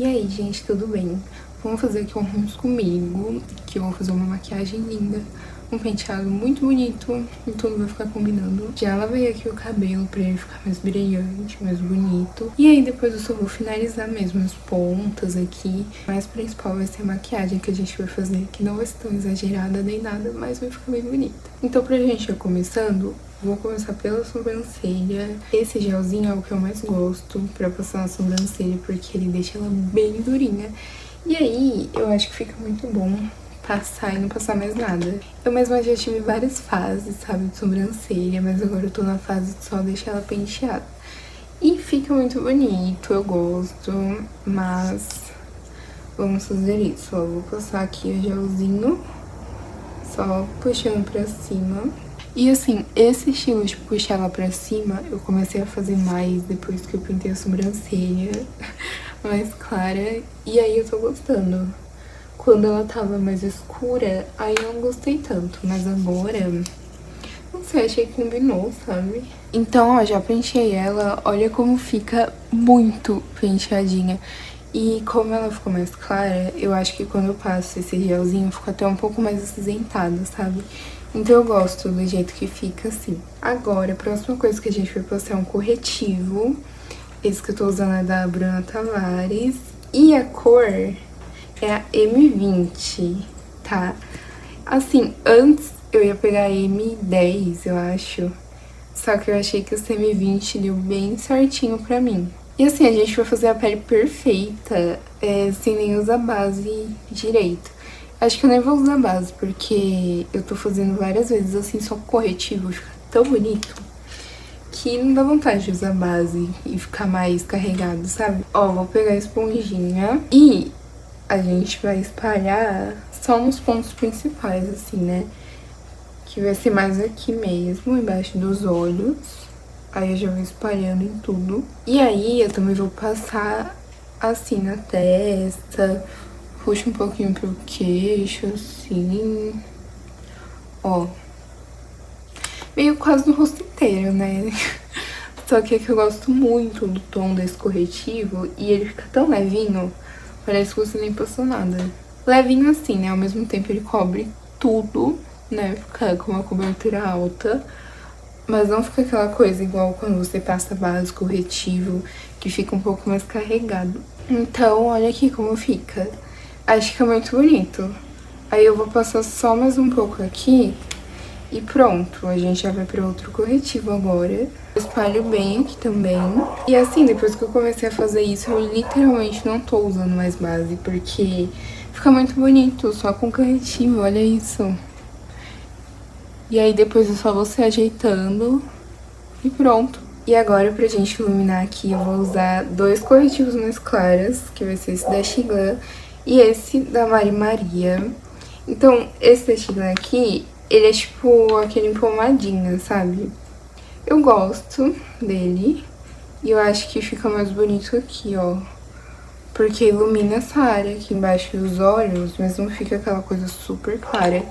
E aí, gente, tudo bem? Vamos fazer aqui um arrumo comigo, que eu vou fazer uma maquiagem linda, um penteado muito bonito e tudo vai ficar combinando. Já lavei aqui o cabelo pra ele ficar mais brilhante, mais bonito. E aí depois eu só vou finalizar mesmo as pontas aqui. O mais principal vai ser a maquiagem que a gente vai fazer, que não vai ser tão exagerada nem nada, mas vai ficar bem bonita. Então pra gente ir começando, vou começar pela sobrancelha. Esse gelzinho é o que eu mais gosto pra passar na sobrancelha, porque ele deixa ela bem durinha. E aí, eu acho que fica muito bom passar e não passar mais nada. Eu mesma já tive várias fases, sabe, de sobrancelha, mas agora eu tô na fase de só deixar ela penteada. E fica muito bonito, eu gosto, mas vamos fazer isso, ó. Vou passar aqui o gelzinho, só puxando pra cima. E assim, esse estilo de puxar ela pra cima, eu comecei a fazer mais depois que eu pintei a sobrancelha mais clara. E aí eu tô gostando. Quando ela tava mais escura, aí eu não gostei tanto. Mas agora, não sei, achei que combinou, sabe? Então, ó, já penteei ela. Olha como fica muito penteadinha. E como ela ficou mais clara, eu acho que quando eu passo esse gelzinho, fica até um pouco mais acinzentado, sabe? Então eu gosto do jeito que fica assim. Agora, a próxima coisa que a gente vai passar é um corretivo. Esse que eu tô usando é da Bruna Tavares. E a cor é a M20, tá? Assim, antes eu ia pegar a M10, eu acho. Só que eu achei que o M20 deu bem certinho pra mim. E assim, a gente vai fazer a pele perfeita, sem nem usar base direito. Acho que eu nem vou usar base, porque eu tô fazendo várias vezes assim, só corretivo, fica tão bonito que não dá vontade de usar base e ficar mais carregado, sabe? Ó, vou pegar a esponjinha e a gente vai espalhar só nos pontos principais, assim, né? Que vai ser mais aqui mesmo, embaixo dos olhos. Aí eu já vou espalhando em tudo. E aí eu também vou passar assim na testa. Puxa um pouquinho pro queixo, assim. Ó. Meio quase no rosto inteiro, né? Só que é que eu gosto muito do tom desse corretivo. E ele fica tão levinho. Parece que você nem passou nada. Levinho assim, né? Ao mesmo tempo ele cobre tudo, né? Fica com uma cobertura alta. Mas não fica aquela coisa igual quando você passa base corretivo, que fica um pouco mais carregado. Então, olha aqui como fica. Acho que fica muito bonito. Aí eu vou passar só mais um pouco aqui e pronto. A gente já vai para outro corretivo agora. Eu espalho bem aqui também. E assim, depois que eu comecei a fazer isso, eu literalmente não tô usando mais base, porque fica muito bonito, só com corretivo, olha isso. E aí depois é só você ajeitando e pronto. E agora pra gente iluminar aqui, eu vou usar dois corretivos mais claros, que vai ser esse da Chiglan e esse da Mari Maria. Então, esse da Chiglan aqui, ele é tipo aquele em pomadinha, sabe? Eu gosto dele e eu acho que fica mais bonito aqui, ó. Porque ilumina essa área aqui embaixo dos olhos, mas não fica aquela coisa super clara.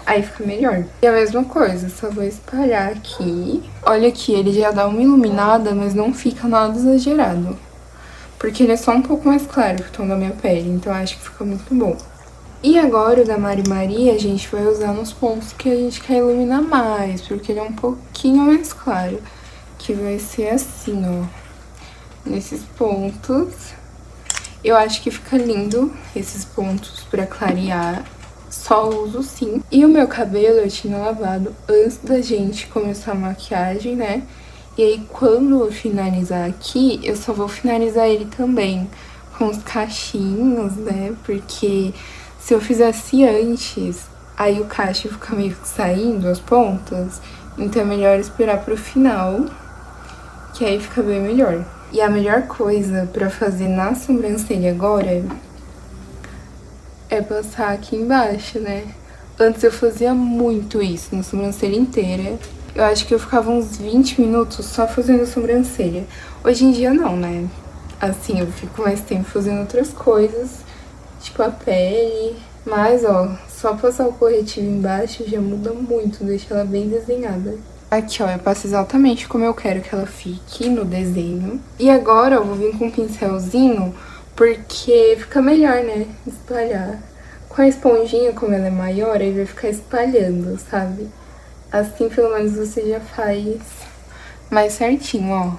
Aí fica melhor. E a mesma coisa, só vou espalhar aqui. Olha aqui, ele já dá uma iluminada, mas não fica nada exagerado. Porque ele é só um pouco mais claro que o tom da minha pele, então eu acho que fica muito bom. E agora o da Mari Maria a gente vai usar nos pontos que a gente quer iluminar mais, porque ele é um pouquinho mais claro. Que vai ser assim, ó. Nesses pontos. Eu acho que fica lindo esses pontos pra clarear. Só uso sim. E o meu cabelo eu tinha lavado antes da gente começar a maquiagem, né? E aí quando eu finalizar aqui, eu só vou finalizar ele também com os cachinhos, né? Porque se eu fizesse antes, aí o cacho fica meio que saindo as pontas. Então é melhor esperar pro final, que aí fica bem melhor. E a melhor coisa pra fazer na sobrancelha agora é passar aqui embaixo, né? Antes eu fazia muito isso na sobrancelha inteira. Eu acho que eu ficava uns 20 minutos só fazendo a sobrancelha. Hoje em dia não, né? Assim, eu fico mais tempo fazendo outras coisas, tipo a pele. Mas, ó, só passar o corretivo embaixo já muda muito, deixa ela bem desenhada. Aqui, ó, eu passo exatamente como eu quero que ela fique no desenho. E agora eu vou vir com um pincelzinho porque fica melhor, né, espalhar. Com a esponjinha, como ela é maior, aí vai ficar espalhando, sabe? Assim, pelo menos, você já faz mais certinho, ó.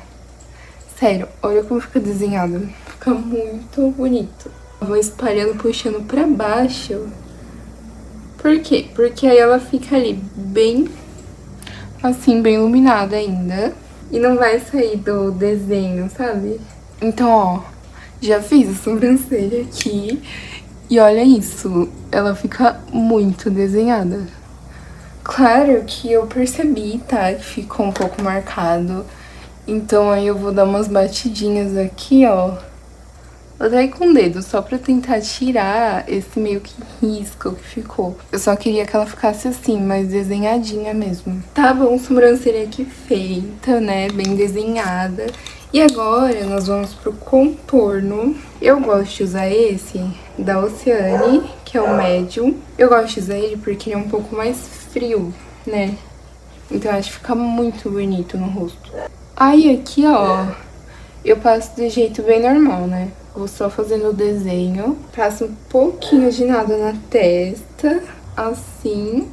Sério, olha como fica desenhado. Fica muito bonito. Eu vou espalhando, puxando pra baixo. Por quê? Porque aí ela fica ali bem, assim, bem iluminada ainda. E não vai sair do desenho, sabe? Então, ó, já fiz a sobrancelha aqui. E olha isso, ela fica muito desenhada. Claro que eu percebi, tá, que ficou um pouco marcado. Então aí eu vou dar umas batidinhas aqui, ó. Vou dar aí com o dedo, só pra tentar tirar esse meio que risco que ficou. Eu só queria que ela ficasse assim, mais desenhadinha mesmo. Tá bom, sobrancelha aqui feita, né, bem desenhada. E agora nós vamos pro contorno. Eu gosto de usar esse da Oceane, que é o médio. Eu gosto de usar ele porque ele é um pouco mais frio, né? Então eu acho que fica muito bonito no rosto. Aí aqui, ó, eu passo de jeito bem normal, né? Vou só fazendo o desenho. Passo um pouquinho de nada na testa, assim.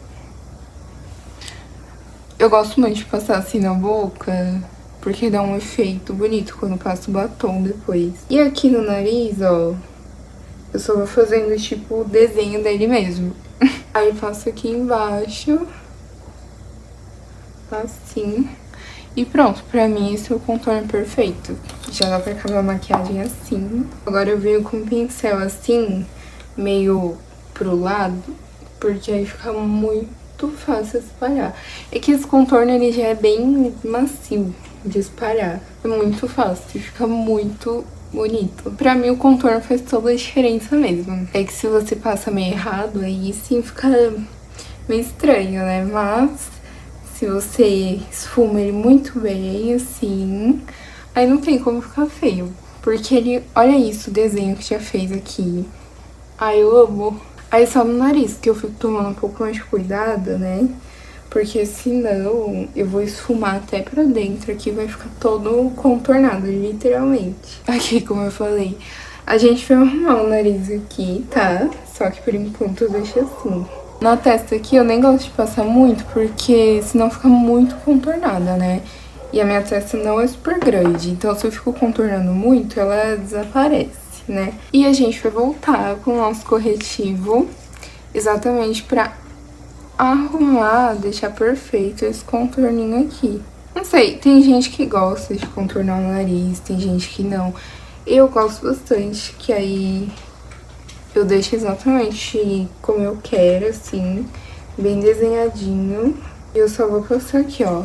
Eu gosto muito de passar assim na boca, porque dá um efeito bonito quando passo o batom depois. E aqui no nariz, ó, eu só vou fazendo tipo o desenho dele mesmo. Aí passo aqui embaixo, assim. E pronto, pra mim esse é o contorno perfeito. Já dá pra acabar a maquiagem assim. Agora eu venho com o pincel assim, meio pro lado, porque aí fica muito fácil espalhar. É que esse contorno ele já é bem macio de espalhar. É muito fácil, fica muito bonito. Pra mim o contorno faz toda a diferença mesmo. É que se você passa meio errado, aí sim fica meio estranho, né? Mas se você esfuma ele muito bem, assim, aí não tem como ficar feio. Porque ele, olha isso, o desenho que já fez aqui. Ai, eu amo. Aí só no nariz, que eu fico tomando um pouco mais de cuidado, né? Porque senão eu vou esfumar até pra dentro aqui, vai ficar todo contornado, literalmente. Aqui, como eu falei, a gente vai arrumar o nariz aqui, tá? Só que por enquanto eu deixo assim. Na testa aqui eu nem gosto de passar muito, porque senão fica muito contornada, né? E a minha testa não é super grande, então se eu fico contornando muito, ela desaparece, né? E a gente vai voltar com o nosso corretivo, exatamente pra arrumar, deixar perfeito esse contorninho aqui. Não sei, tem gente que gosta de contornar o nariz, tem gente que não. Eu gosto bastante, que aí eu deixo exatamente como eu quero, assim, bem desenhadinho. E eu só vou passar aqui, ó,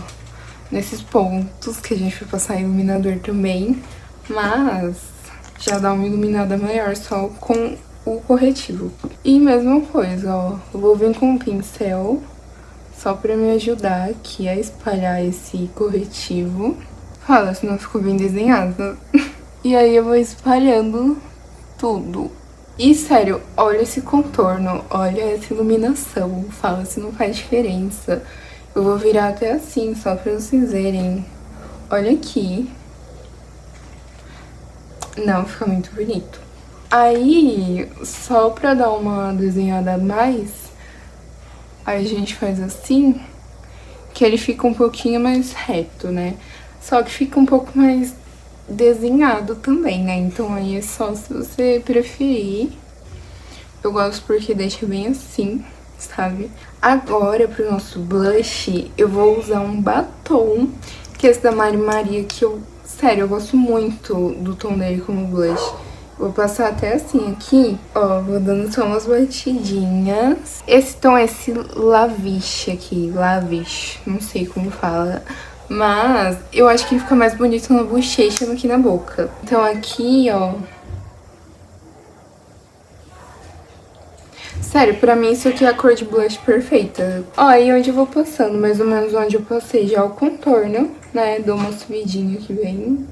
nesses pontos, que a gente vai passar iluminador também. Mas já dá uma iluminada maior só com o corretivo. E mesma coisa, ó, eu vou vir com um pincel só pra me ajudar aqui a espalhar esse corretivo. Fala, senão ficou bem desenhado. E aí eu vou espalhando tudo. E sério, olha esse contorno, olha essa iluminação, fala se não faz diferença. Eu vou virar até assim, só pra vocês verem. Olha aqui. Não, fica muito bonito. Aí, só pra dar uma desenhada a mais, aí a gente faz assim, que ele fica um pouquinho mais reto, né? Só que fica um pouco mais desenhado também, né? Então aí é só se você preferir. Eu gosto porque deixa bem assim, sabe? Agora, pro nosso blush, eu vou usar um batom, que é esse da Mari Maria, que eu, sério, eu gosto muito do tom dele como blush. Vou passar até assim aqui, ó, vou dando só umas batidinhas. Esse tom é esse Lavish aqui, Lavish, não sei como fala. Mas eu acho que ele fica mais bonito na bochecha do que na boca. Então aqui, ó. Sério, pra mim isso aqui é a cor de blush perfeita. Ó, aí onde eu vou passando, mais ou menos onde eu passei já o contorno, né? Dou uma subidinha aqui bem.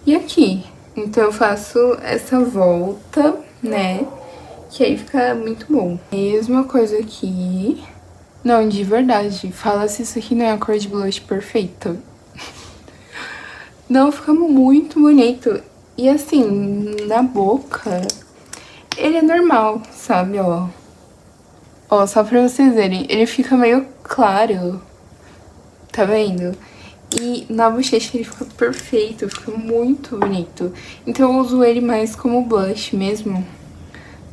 E aqui. Então eu faço essa volta, né? Que aí fica muito bom. Mesma coisa aqui. Não, de verdade, fala se isso aqui não é a cor de blush perfeita. Não, fica muito bonito. E assim, na boca, ele é normal, sabe, ó. Ó, só pra vocês verem, ele fica meio claro, tá vendo? E na bochecha ele fica perfeito, fica muito bonito. Então eu uso ele mais como blush mesmo,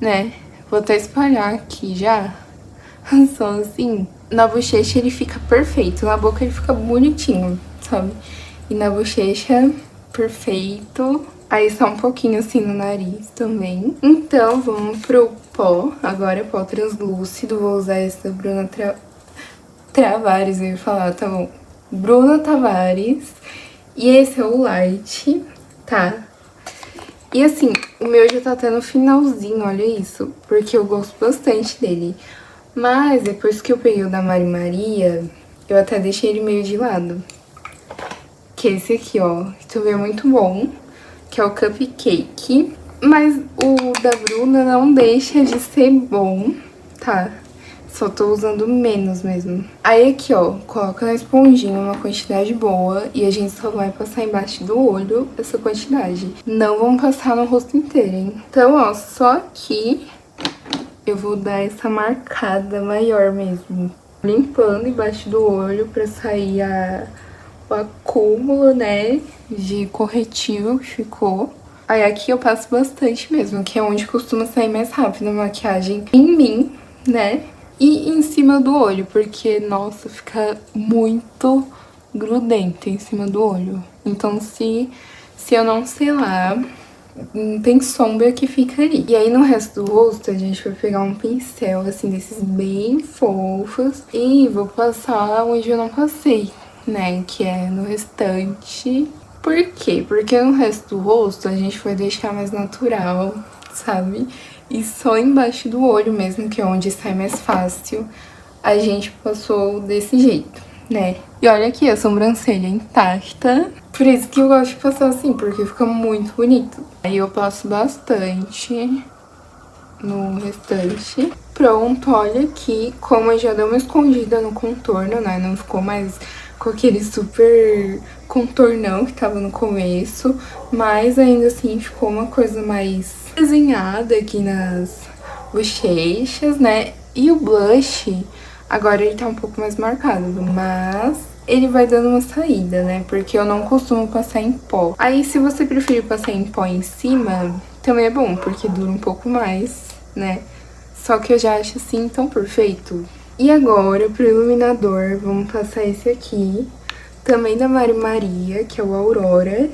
né? Vou até espalhar aqui já, só assim. Na bochecha ele fica perfeito, na boca ele fica bonitinho, sabe? E na bochecha, perfeito. Aí só um pouquinho assim no nariz também. Então, vamos pro pó. Agora pó translúcido. Vou usar esse da Bruna Tavares, eu ia falar, tá bom. Bruna Tavares. E esse é o Light, tá? E assim, o meu já tá até no finalzinho, olha isso. Porque eu gosto bastante dele. Mas depois que eu peguei o da Mari Maria, eu até deixei ele meio de lado. Que é esse aqui, ó. Que também é muito bom. Que é o Cupcake. Mas o da Bruna não deixa de ser bom, tá? Só tô usando menos mesmo. Aí aqui, ó, coloca na esponjinha uma quantidade boa e a gente só vai passar embaixo do olho essa quantidade. Não vamos passar no rosto inteiro, hein? Então, ó, só aqui eu vou dar essa marcada maior mesmo. Limpando embaixo do olho pra sair o acúmulo, né, de corretivo que ficou. Aí aqui eu passo bastante mesmo, que é onde costuma sair mais rápido a maquiagem em mim, né? E em cima do olho, porque, nossa, fica muito grudento em cima do olho. Então, se eu não selar, tem sombra que fica ali. E aí, no resto do rosto, a gente vai pegar um pincel, assim, desses bem fofos. E vou passar onde eu não passei, né? Que é no restante. Por quê? Porque no resto do rosto, a gente vai deixar mais natural, sabe? E só embaixo do olho mesmo, que é onde sai mais fácil, a gente passou desse jeito, né? E olha aqui a sobrancelha intacta. Por isso que eu gosto de passar assim, porque fica muito bonito. Aí eu passo bastante no restante. Pronto, olha aqui como já deu uma escondida no contorno, né? Não ficou mais com aquele super contornão que tava no começo, mas ainda assim ficou uma coisa mais desenhada aqui nas bochechas, né? E o blush, agora ele tá um pouco mais marcado, mas ele vai dando uma saída, né? Porque eu não costumo passar em pó. Aí, se você preferir passar em pó em cima, também é bom, porque dura um pouco mais, né? Só que eu já acho assim tão perfeito. E agora, pro iluminador, vamos passar esse aqui, também da Mari Maria, que é o Aurora.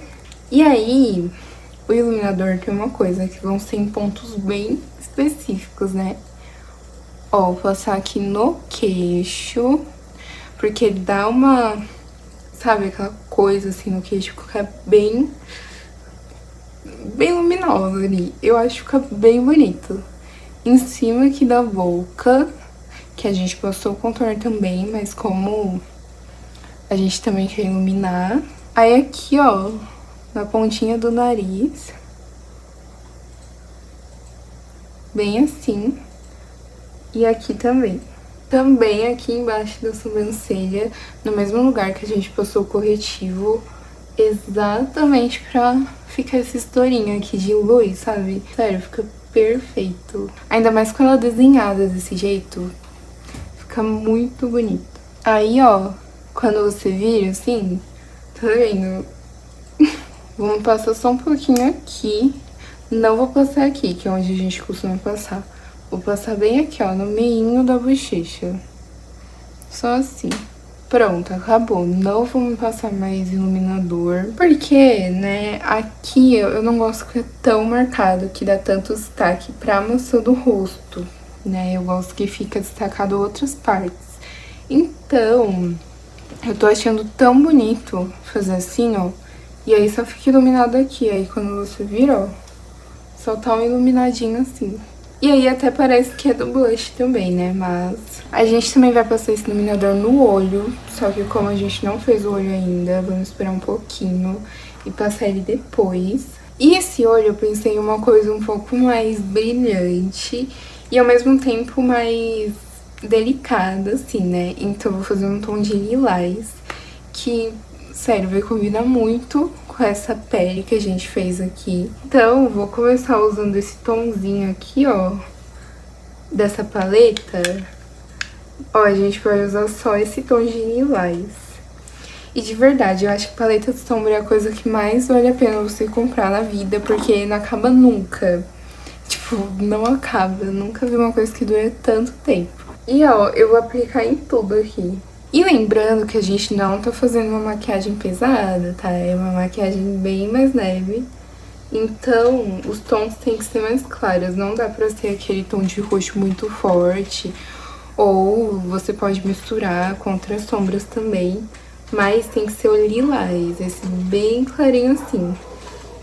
E aí, o iluminador tem uma coisa, que vão ser em pontos bem específicos, né? Ó, vou passar aqui no queixo, porque ele dá uma, sabe, aquela coisa assim no queixo, fica bem luminosa ali. Eu acho que fica bem bonito. Em cima aqui da boca, que a gente passou o contorno também, mas como a gente também quer iluminar. Aí aqui, ó, na pontinha do nariz, bem assim. E aqui também. Também aqui embaixo da sobrancelha, no mesmo lugar que a gente passou o corretivo, exatamente pra ficar essa historinha aqui de luz, sabe? Sério, fica perfeito. Ainda mais com ela desenhada desse jeito, fica muito bonito. Aí, ó, quando você vira assim, tá vendo? Vamos passar só um pouquinho aqui. Não vou passar aqui, que é onde a gente costuma passar. Vou passar bem aqui, ó, no meinho da bochecha. Só assim. Pronto, acabou. Não vou me passar mais iluminador. Porque, né, aqui eu não gosto que é tão marcado, que dá tanto destaque pra maçã do rosto, né? Eu gosto que fica destacado outras partes. Então, eu tô achando tão bonito fazer assim, ó. E aí só fica iluminado aqui. Aí quando você vira, ó, só tá um iluminadinho assim. E aí até parece que é do blush também, né? Mas a gente também vai passar esse iluminador no olho. Só que como a gente não fez o olho ainda, vamos esperar um pouquinho e passar ele depois. E esse olho eu pensei em uma coisa um pouco mais brilhante e ao mesmo tempo mais delicada, assim, né? Então eu vou fazer um tom de lilás que, sério, vai combinar muito com com essa pele que a gente fez aqui. Então, vou começar usando esse tomzinho aqui, ó, dessa paleta. Ó, a gente vai usar só esse tom de lilás. E de verdade, eu acho que paleta de sombra é a coisa que mais vale a pena você comprar na vida, porque não acaba nunca. Tipo, não acaba. Eu nunca vi uma coisa que dura tanto tempo. E ó, eu vou aplicar em tudo aqui. E lembrando que a gente não tá fazendo uma maquiagem pesada, tá? É uma maquiagem bem mais leve. Então, os tons têm que ser mais claros. Não dá pra ser aquele tom de roxo muito forte. Ou você pode misturar com outras sombras também. Mas tem que ser o lilás, esse bem clarinho assim.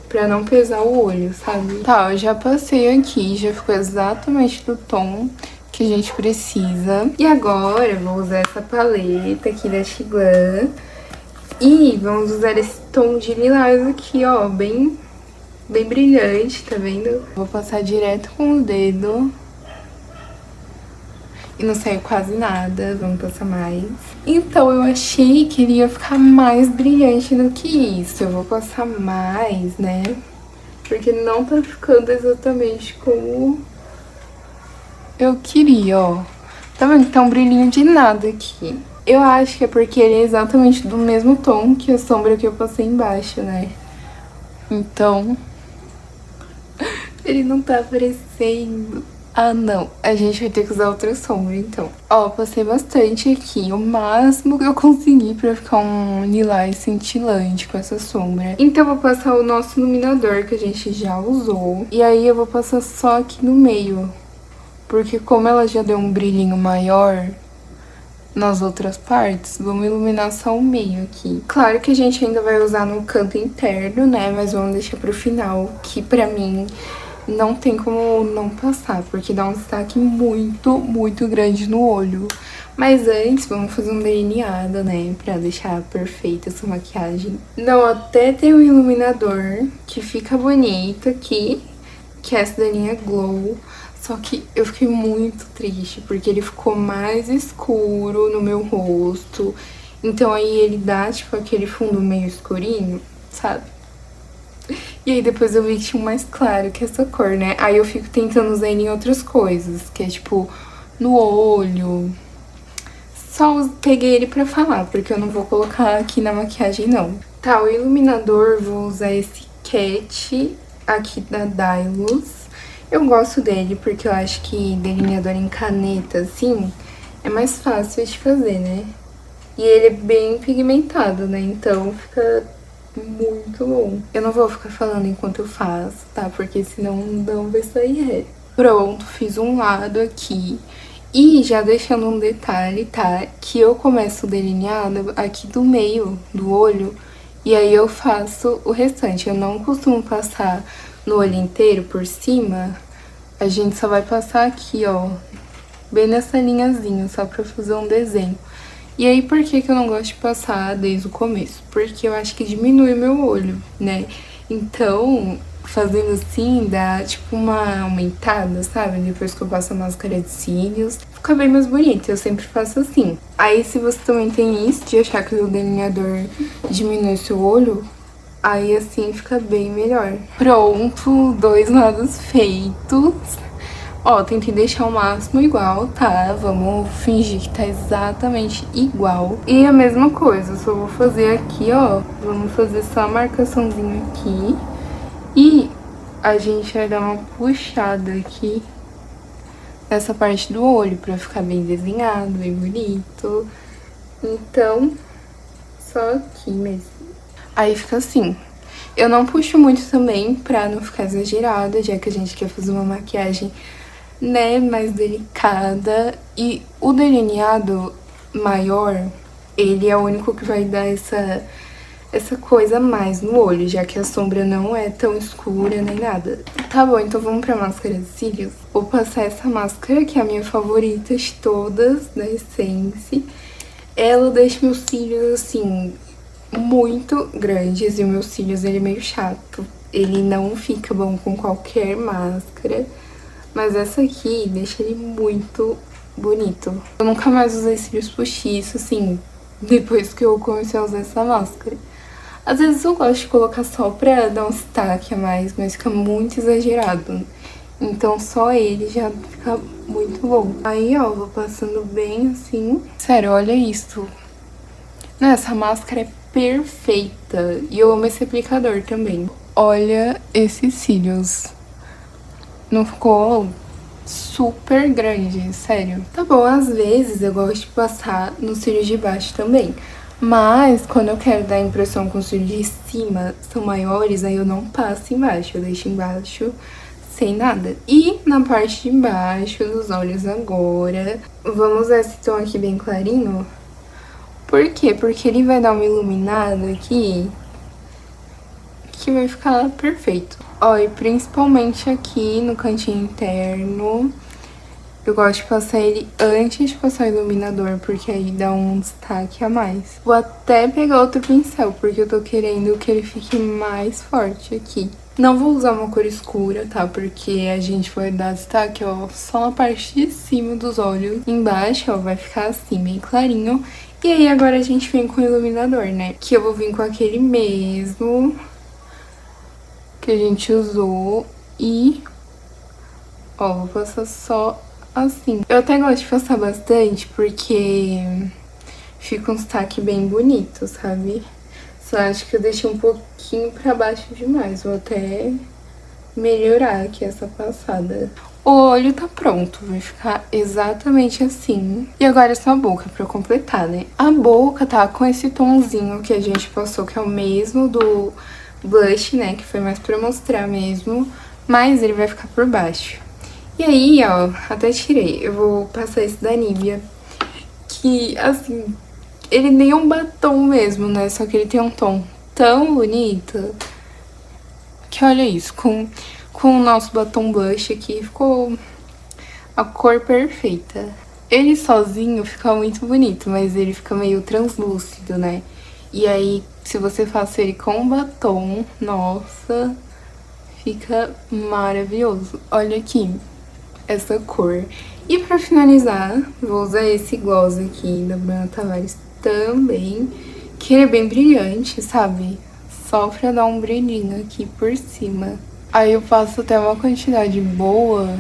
Pra não pesar o olho, sabe? Tá, eu já passei aqui, já ficou exatamente do tom que a gente precisa. E agora eu vou usar essa paleta aqui da Shiglan. E vamos usar esse tom de lilás aqui, ó, bem brilhante, tá vendo? Vou passar direto com o dedo. E não saiu quase nada, vamos passar mais. Então, eu achei que ele ia ficar mais brilhante do que isso. Eu vou passar mais, né? Porque não tá ficando exatamente como eu queria, ó. Tá vendo que tá um brilhinho de nada aqui. Eu acho que é porque ele é exatamente do mesmo tom que a sombra que eu passei embaixo, né? Então, ele não tá aparecendo. Ah, não. A gente vai ter que usar outra sombra, então. Ó, passei bastante aqui. O máximo que eu consegui pra ficar um lilás cintilante com essa sombra. Então, eu vou passar o nosso iluminador, que a gente já usou. E aí, eu vou passar só aqui no meio. Porque como ela já deu um brilhinho maior nas outras partes, vamos iluminar só o meio aqui. Claro que a gente ainda vai usar no canto interno, né? Mas vamos deixar pro final, que pra mim não tem como não passar, porque dá um destaque muito grande no olho. Mas antes, vamos fazer um delineado, né, pra deixar perfeita essa maquiagem. Não, até tem um iluminador que fica bonito aqui, que é essa da linha Glow. Só que eu fiquei muito triste, porque ele ficou mais escuro no meu rosto. Então aí ele dá, tipo, aquele fundo meio escurinho, sabe? E aí depois eu vi que tinha um mais claro que essa cor, né? Aí eu fico tentando usar ele em outras coisas, que é tipo no olho. Só peguei ele pra falar, porque eu não vou colocar aqui na maquiagem, não. Tá, o iluminador, vou usar esse Cat aqui da Dylos. Eu gosto dele porque eu acho que delineador em caneta, assim, é mais fácil de fazer, né? E ele é bem pigmentado, né? Então fica muito bom. Eu não vou ficar falando enquanto eu faço, tá? Porque senão não vai sair reto. Pronto, fiz um lado aqui. E já deixando um detalhe, tá? Que eu começo o delineado aqui do meio do olho. E aí eu faço o restante. Eu não costumo passar no olho inteiro por cima. A gente só vai passar aqui, ó. Bem nessa linhazinha, só pra fazer um desenho. E aí, por que que eu não gosto de passar desde o começo? Porque eu acho que diminui meu olho, né? Então, fazendo assim, dá tipo uma aumentada, sabe? Depois que eu passo a máscara de cílios, fica bem mais bonito. Eu sempre faço assim. Aí, se você também tem isso, de achar que o delineador diminui seu olho, aí assim fica bem melhor. Pronto, 2 lados feitos. Ó, tentei deixar o máximo igual, tá? Vamos fingir que tá exatamente igual. E a mesma coisa, eu só vou fazer aqui, ó. Vamos fazer só a marcaçãozinha aqui. E a gente vai dar uma puxada aqui nessa parte do olho pra ficar bem desenhado, bem bonito. Então, só aqui mesmo. Aí fica assim. Eu não puxo muito também pra não ficar exagerada, já que a gente quer fazer uma maquiagem, né, mais delicada. E o delineado maior, ele é o único que vai dar essa coisa a mais no olho, já que a sombra não é tão escura nem nada. Tá bom, então vamos pra máscara de cílios. Vou passar essa máscara, que é a minha favorita de todas, da Essence. Ela deixa meus cílios, assim, muito grandes, e o meus cílios, ele é meio chato. Ele não fica bom com qualquer máscara. Mas essa aqui deixa ele muito bonito. Eu nunca mais usei cílios postiços, assim, depois que eu comecei a usar essa máscara. Às vezes eu gosto de colocar só pra dar um destaque a mais, mas fica muito exagerado. Então só ele já fica muito bom. Aí, ó, vou passando bem assim. Sério, olha isso. Não, essa máscara é perfeita. E eu amo esse aplicador também. Olha esses cílios. Não ficou super grande, sério. Tá bom, às vezes eu gosto de passar nos cílios de baixo também. Mas quando eu quero dar a impressão que os cílios de cima são maiores, aí eu não passo embaixo. Eu deixo embaixo sem nada. E na parte de baixo dos olhos agora, vamos usar esse tom aqui bem clarinho. Por quê? Porque ele vai dar uma iluminada aqui que vai ficar perfeito. Ó, e principalmente aqui no cantinho interno, eu gosto de passar ele antes de passar o iluminador, porque aí dá um destaque a mais. Vou até pegar outro pincel, porque eu tô querendo que ele fique mais forte aqui. Não vou usar uma cor escura, tá? Porque a gente vai dar destaque, ó, só na parte de cima dos olhos. Embaixo, ó, vai ficar assim, bem clarinho. E aí agora a gente vem com o iluminador, né? Que eu vou vir com aquele mesmo que a gente usou e, ó, vou passar só assim. Eu até gosto de passar bastante porque fica um destaque bem bonito, sabe? Só acho que eu deixei um pouquinho pra baixo demais. Vou até melhorar aqui essa passada. O olho tá pronto, vai ficar exatamente assim. E agora é só a boca pra eu completar, né? A boca tá com esse tomzinho que a gente passou, que é o mesmo do blush, né? Que foi mais pra mostrar mesmo. Mas ele vai ficar por baixo. E aí, ó, até tirei. Eu vou passar esse da Nivea. Que, assim, ele nem é um batom mesmo, né? Só que ele tem um tom tão bonito. Que olha isso, com o nosso batom blush aqui, ficou a cor perfeita. Ele sozinho fica muito bonito, mas ele fica meio translúcido, né? E aí, se você faz ele com batom, nossa, fica maravilhoso. Olha aqui, essa cor. E pra finalizar, vou usar esse gloss aqui da Bruna Tavares também, que ele é bem brilhante, sabe? Só pra dar um brilhinho aqui por cima. Aí eu passo até uma quantidade boa,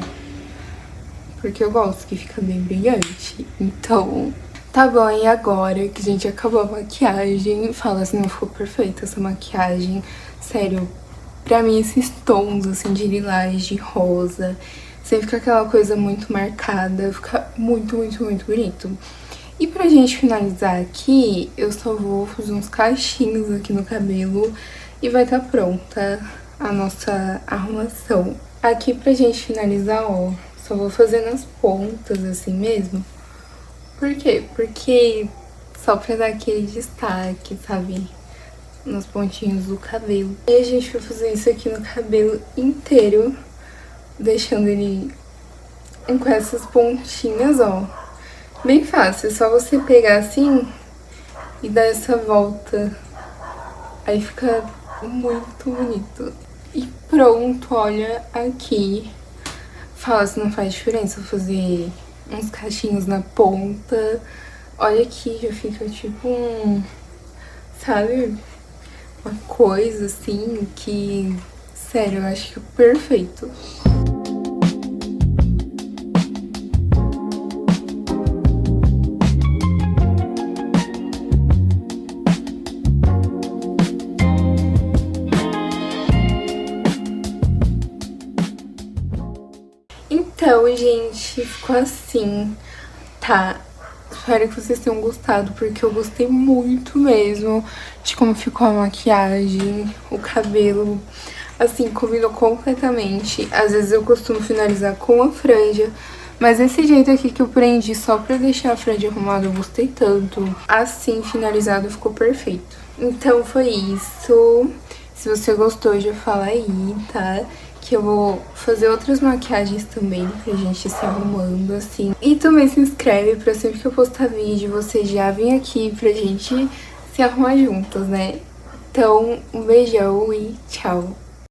porque eu gosto que fica bem brilhante. Então, tá bom, e agora que a gente acabou a maquiagem, fala se não ficou perfeita essa maquiagem. Sério, pra mim esses tons, assim, de lilás, de rosa, sempre fica aquela coisa muito marcada, fica muito, muito, muito bonito. E pra gente finalizar aqui, eu só vou fazer uns cachinhos aqui no cabelo e vai estar pronta a nossa arrumação. Aqui pra gente finalizar, ó, só vou fazer nas pontas assim mesmo. Por quê? Porque só pra dar aquele destaque, sabe? Nos pontinhos do cabelo. E a gente vai fazer isso aqui no cabelo inteiro, deixando ele com essas pontinhas, ó. Bem fácil, é só você pegar assim e dar essa volta. Aí fica muito bonito. E pronto, olha aqui. Fala se não faz diferença fazer uns cachinhos na ponta. Olha aqui, já fica tipo um... Sabe? Uma coisa assim que... Sério, eu acho que é perfeito. Então, gente, ficou assim, tá? Espero que vocês tenham gostado, porque eu gostei muito mesmo de como ficou a maquiagem, o cabelo, assim, combinou completamente. Às vezes eu costumo finalizar com a franja, mas esse jeito aqui que eu prendi só pra deixar a franja arrumada, eu gostei tanto. Assim, finalizado, ficou perfeito. Então foi isso. Se você gostou, já fala aí, tá? Que eu vou fazer outras maquiagens também pra gente se arrumando, assim. E também se inscreve pra sempre que eu postar vídeo, você já vem aqui pra gente se arrumar juntas, né? Então, um beijão e tchau!